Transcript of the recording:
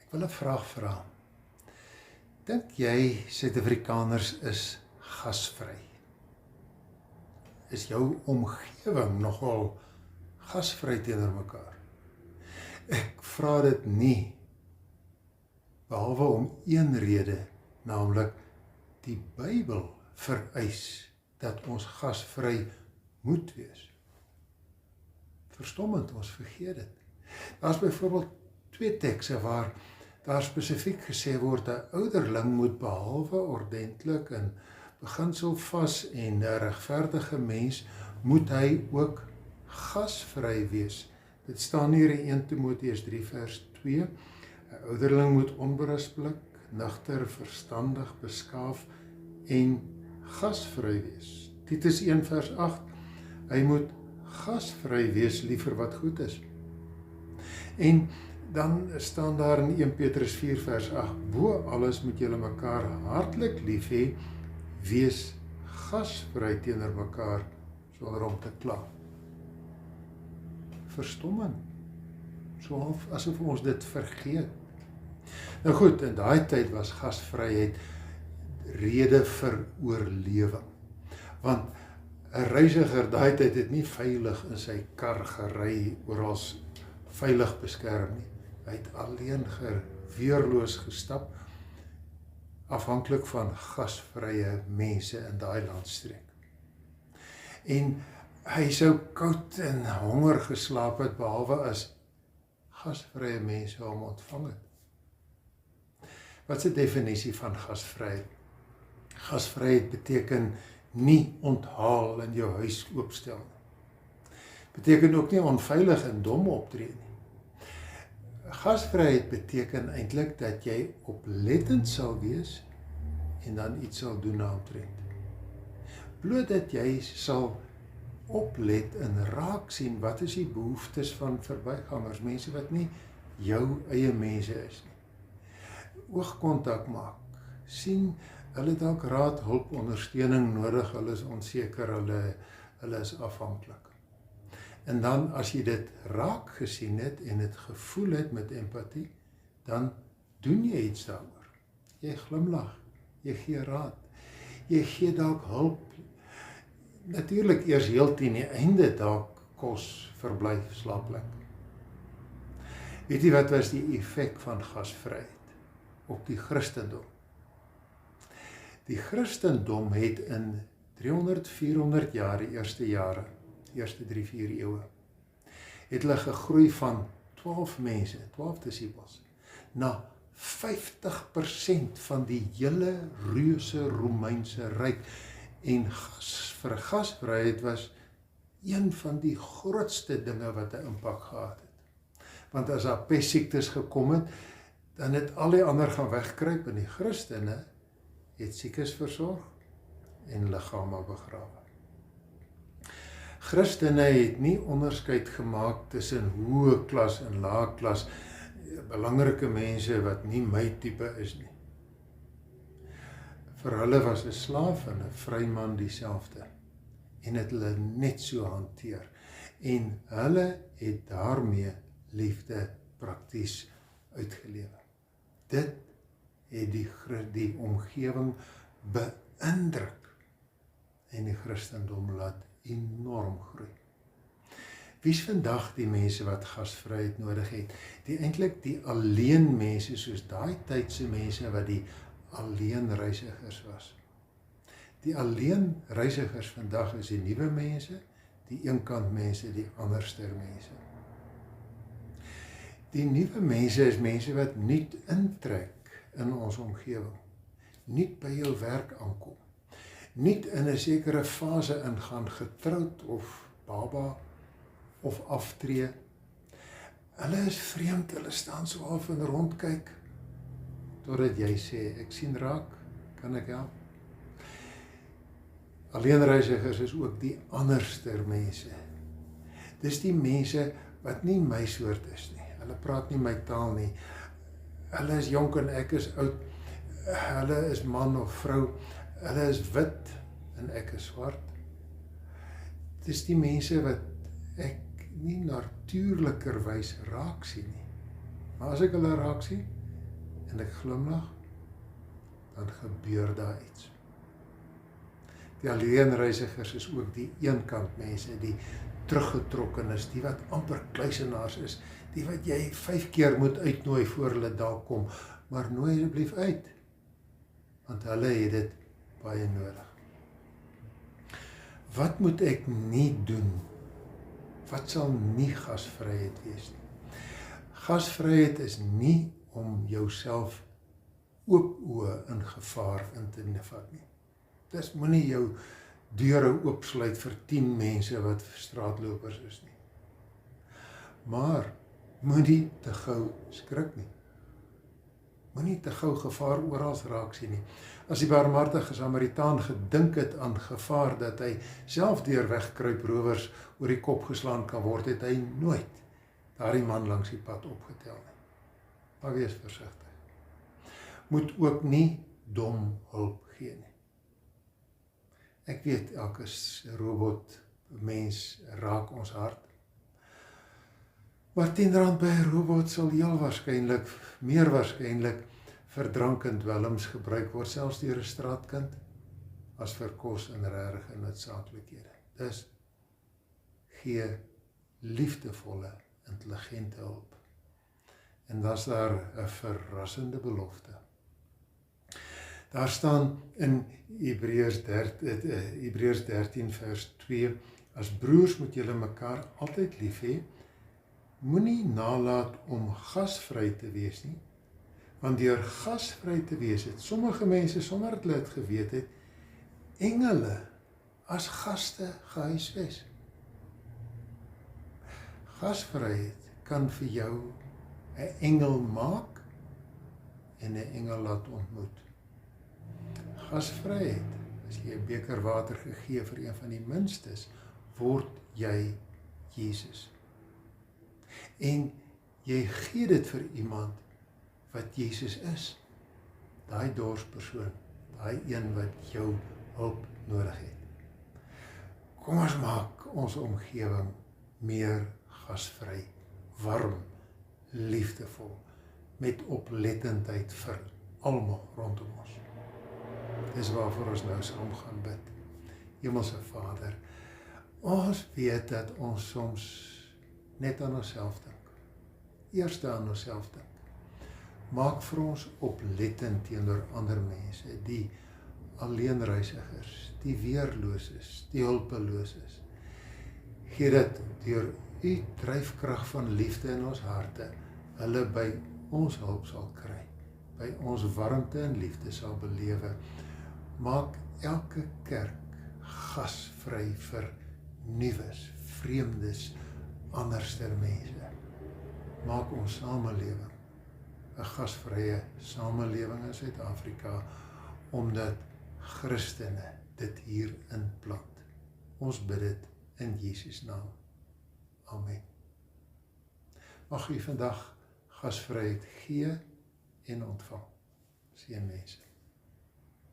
Ek wil 'n vraag vra. Dink jy Suid-Afrikaners is gasvry? Is jou omgewing nogal gasvry teenoor mekaar? Ek vra dit nie, behalwe om een rede, naamlik die Bybel vereis dat ons gasvry moet wees. Verstommend, ons vergeet dit. Daar is byvoorbeeld 2 tekste waar daar spesifiek gesê word 'n ouderling moet behalwe ordentlik en beginselvas en 'n regverdige mens, moet hy ook gasvry wees. Dit staan hier in 1 Timoteus 3 vers 2. 'n Ouderling moet onberispelik, nugter, verstandig, beskaaf en gasvry wees. Titus 1 vers 8. Hy moet gasvry wees, liever wat goed is. En dan staan daar in 1 Petrus 4 vers 8, bo alles moet julle mekaar hartlik lief hê, wees gasvry teenoor mekaar sonder om te kla. Verstommend, so asof ons dit vergeet. Nou goed, in daai tyd was gasvryheid rede vir oorlewing, want 'n reisiger daai tyd het nie veilig in sy kar gery, oral veilig beskerm nie. Hy het alleen weerloos gestap, afhanklik van gasvrye mense in daai landstreek. En hy sou koud en honger geslaap het, behalwe as gasvrye mense hom ontvang het. Wat is die definisie van gasvryheid? Gasvryheid beteken nie onthaal in jou huis oopstel. Beteken ook nie onveilig en dom optree nie. Gasvryheid beteken eintlik dat jy oplettend sal wees en dan iets sal doen daaromtrent. Bloot dat jy sal oplet en raak sien wat is die behoeftes van verbygangers, mense wat nie jou eie mense is nie. Oogkontak maak, sien hulle dalk raad, hulp, ondersteuning nodig, hulle is onseker, hulle is afhanklik. En dan as jy dit raak gesien het en dit gevoel het met empatie, dan doen jy iets daaroor. Jy glimlag, jy gee raad, jy gee dalk hulp. Natuurlik eers heel teen die einde dalk kos, verblyf, slaapplek. Weet jy wat was die effek van gasvryheid op die Christendom? Die Christendom het in 300-400 jaar, die eerste jare, die eerste 3-4 eeue, het hulle gegroei van 12 mense, 12 disippels, na 50% van die hele reuse Romeinse ryk. En gasvryheid was een van die grootste dinge wat 'n impak gehad het. Want as daar pestsiektes gekom het, dan het al die ander gaan wegkruip en die Christene het siekes versorg en liggame begrawe. Christene het nie onderskeid gemaak tussen hoë klas en lae klas, belangrike mense wat nie my tipe is nie. Vir hulle was 'n slaaf en 'n vryman dieselfde en het hulle net so hanteer. En hulle het daarmee liefde prakties uitgelewe. Dit het die omgewing beïndruk en die Christendom laat enorm groei. Wie is vandag die mense wat gasvryheid nodig het? Eintlik die alleen mense, soos daai tydse mense wat die alleen reisigers was. Die alleen reisigers vandag is die nuwe mense, die eenkant mense, die anderster mense. Die nuwe mense is mense wat nuut intrek in ons omgewing, nuut by jou werk aankom, nuut in 'n sekere fase ingaan, getroud of baba of aftree. Hulle is vreemd, hulle staan so af en rondkyk, totdat jy sê, ek sien raak, kan ek help? Alleenreisigers is ook die anderster mense. Dis die mense wat nie my soort is nie. Hulle praat nie my taal nie. Hulle is jonk en ek is oud. Hulle is man of vrou. Hulle is wit en ek is swart. Dis die mense wat ek nie natuurlikerwys raak sien nie. Maar as ek hulle raak sien, en ek glimlag, dan gebeur daar iets. Die alleenreisigers is ook die eenkant mense, die teruggetrokkenes, die wat amper kluisenaars is, die wat jy 5 keer moet uitnooi voor hulle daar kom, maar nooi asseblief uit, want hulle het dit baie nodig. Wat moet ek nie doen? Wat sal nie gasvryheid wees nie? Gasvryheid is nie om jouself oop oë in gevaar in te vat nie. Dis moenie jou deure oopsluit vir 10 mense wat straatlopers is nie. Maar moenie te gou skrik nie. Moenie te gou gevaar oral raak sien nie. As die barmhartige Samaritaan gedink het aan gevaar dat hy self deur wegkruip rowers oor die kop geslaan kan word, het hy nooit daardie man langs die pad opgetel nie. Maar wees versigtig. Moet ook nie dom hulp gee nie. Ek weet, elke robot mens raak ons hart. Maar R10 by 'n robot sal heel waarskynlik, meer waarskynlik, vir drank en dwelms gebruik word, selfs deur 'n straatkind, as vir kos en regtig noodsaaklikhede. Dus gee liefdevolle, intelligente hulp. En dan is daar 'n verrassende belofte. Daar staan in Hebreërs 13 vers 2, as broers moet julle mekaar altyd lief hê, moenie nalat om gasvry te wees nie, want deur gasvry te wees het sommige mense, sonder dat hulle dit geweet het, engele as gaste gehuisves. Gasvryheid kan vir jou 'n engel maak en 'n engel laat ontmoet. Gasvryheid, as jy 'n beker water gegee vir een van die minstes, word jy Jesus. En jy gee dit vir iemand wat Jesus is. Daai dorspersoon, daai een wat jou hulp nodig het. Kom ons maak ons omgewing meer gasvry, warm, liefdevol, met oplettendheid vir almal rondom ons. Dis waarvoor ons nou saam gaan bid. Hemelse Vader, ons weet dat ons soms net aan onsself dink. Eers aan onsself dink. Maak vir ons oplettend teenoor ander mense, die alleenreisigers, die weerloses, die hulpeloses. Gee dit deur u dryfkrag van liefde in ons harte, hulle by ons hulp sal kry, by ons warmte en liefde sal belewe. Maak elke kerk gasvry vir nuwes, vreemdes, anderster mense. Maak ons samelewing 'n gasvrye samelewing in Suid-Afrika, omdat Christene dit hier inplant. Ons bid dit in Jesus naam. Amen. Mag u vandag gasvryheid gee en ontvang. Seën mense.